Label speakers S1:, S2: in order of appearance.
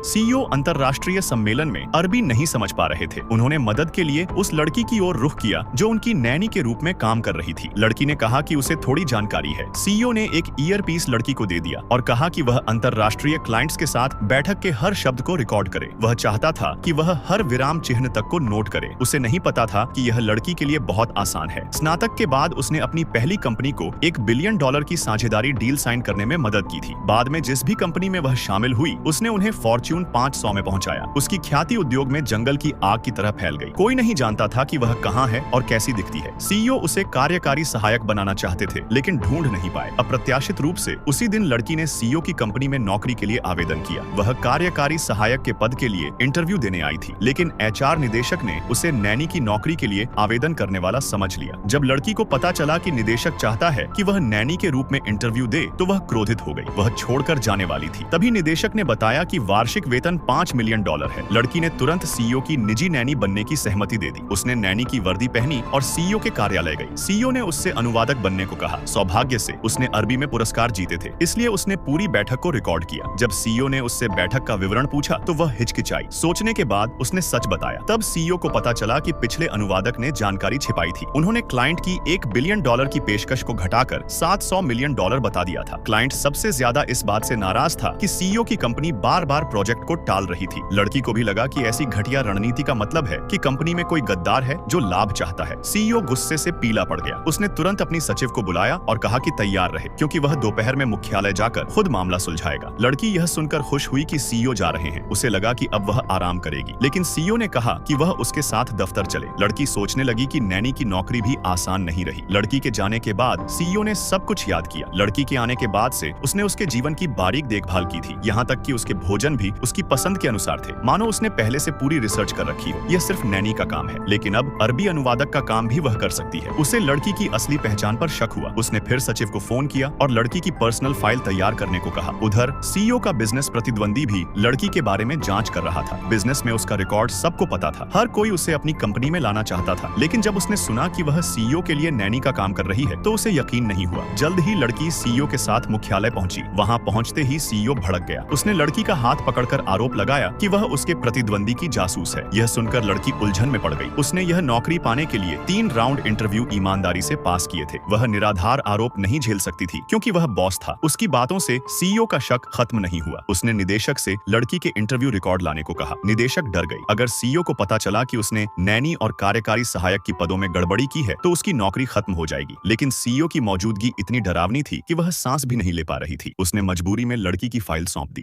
S1: CEO अंतर्राष्ट्रीय सम्मेलन में अरबी नहीं समझ पा रहे थे। उन्होंने मदद के लिए उस लड़की की ओर रुख किया जो उनकी नैनी के रूप में काम कर रही थी। लड़की ने कहा कि उसे थोड़ी जानकारी है। सीईओ ने एक ईयरपीस लड़की को दे दिया और कहा कि वह अंतर्राष्ट्रीय क्लाइंट्स के साथ बैठक के हर शब्द को रिकॉर्ड करे। वह चाहता था कि वह हर विराम चिन्ह तक को नोट करे। उसे नहीं पता था कि यह लड़की के लिए बहुत आसान है। स्नातक के बाद उसने अपनी पहली कंपनी को $1 बिलियन की साझेदारी डील साइन करने में मदद की थी। बाद में जिस भी कंपनी में वह शामिल हुई उसने उन्हें फॉर्च्यून 500 में पहुंचाया। उसकी ख्याति उद्योग में जंगल की आग की तरह फैल गई। कोई नहीं जानता था कि वह कहां है और कैसी दिखती है। सीईओ उसे कार्यकारी सहायक बनाना चाहते थे लेकिन ढूंढ नहीं पाए। अप्रत्याशित रूप से उसी दिन लड़की ने सीईओ की कंपनी में नौकरी के लिए आवेदन किया। वह कार्यकारी सहायक के पद के लिए इंटरव्यू देने आई थी लेकिन एचआर निदेशक ने उसे नैनी की नौकरी के लिए आवेदन करने वाला समझ लिया। जब लड़की को पता चला कि निदेशक चाहता है कि वह नैनी के रूप में इंटरव्यू दे तो वह क्रोधित हो गई। वह छोड़कर जाने वाली थी। तभी निदेशक ने बताया कि वार्षिक वेतन $5 मिलियन है। लड़की ने तुरंत सीईओ की निजी नैनी बनने की सहमति दे दी। उसने नैनी की वर्दी पहनी और सीईओ के कार्यालय गई। सीईओ ने उससे अनुवादक बनने को कहा। सौभाग्य से उसने अरबी में पुरस्कार जीते थे इसलिए उसने पूरी बैठक को रिकॉर्ड किया। जब सीईओ ने उससे बैठक का विवरण पूछा तो वह हिचकिचाई। सोचने के बाद उसने सच बताया। तब सीईओ को पता चला कि पिछले अनुवादक ने जानकारी छिपाई थी। उन्होंने क्लाइंट की $1 बिलियन की पेशकश को घटाकर $700 मिलियन बता दिया था। क्लाइंट सबसे ज्यादा इस बात से नाराज था कि सीईओ की कंपनी बार बार प्रोजेक्ट को टाल रही थी। लड़की को भी लगा कि ऐसी घटिया रणनीति का मतलब है कि कंपनी में कोई गद्दार है जो लाभ चाहता है। सीईओ गुस्से से पीला पड़ गया। उसने तुरंत अपनी सचिव को बुलाया और कहा कि तैयार रहे क्योंकि वह दोपहर में मुख्यालय जाकर खुद मामला सुलझाएगा। लड़की यह सुनकर खुश हुई कि सीईओ जा रहे हैं। उसे लगा कि अब वह आराम करेगी लेकिन सीईओ ने कहा कि वह उसके साथ दफ्तर चले। लड़की सोचने लगी कि नैनी की नौकरी भी आसान नहीं रही। लड़की के जाने के बाद सीईओ ने सब कुछ याद किया। लड़की के आने के बाद से उसने उसके जीवन की बारीक देखभाल की थी। यहाँ तक कि उसके भोजन भी उसकी पसंद के अनुसार थे, मानो उसने पहले से पूरी रिसर्च कर रखी हो। यह सिर्फ नैनी का काम है लेकिन अब अरबी अनुवादक का काम भी वह कर सकती है। उसे लड़की की असली पहचान पर शक हुआ। उसने फिर सचिव को फोन किया और लड़की की पर्सनल फाइल तैयार करने को कहा। उधर सीईओ का बिजनेस प्रतिद्वंदी भी लड़की के बारे में जांच कर रहा था। बिजनेस में उसका रिकॉर्ड सबको पता था। हर कोई उसे अपनी कंपनी में लाना चाहता था लेकिन जब उसने सुना कि वह सीईओ के लिए नैनी का काम कर रही है तो उसे यकीन नहीं हुआ। जल्द ही लड़की सीईओ के साथ मुख्यालय पहुंची। वहां पहुंचते ही सीईओ भड़क गया। उसने लड़की का हाथ पकड़कर आरोप लगाया कि वह उसके प्रतिद्वंदी की जासूस है। यह सुनकर लड़की उलझन में पड़ गई। उसने यह नौकरी पाने के लिए 3 राउंड इंटरव्यू ईमानदारी से पास किए थे। वह निराधार आरोप नहीं झेल सकती थी क्योंकि वह बॉस था। उसकी बातों से सीईओ का शक खत्म नहीं हुआ। उसने निदेशक से लड़की के इंटरव्यू रिकॉर्ड लाने को कहा। निदेशक डर गई। अगर सीईओ को पता चला कि उसने नैनी और कार्यकारी सहायक की पदों में गड़बड़ी की है तो उसकी नौकरी खत्म हो जाएगी। लेकिन सीईओ की मौजूदगी इतनी डरावनी थी कि वह सांस भी नहीं ले पा रही थी। उसने मजबूरी में लड़की की फाइल सौंप दी।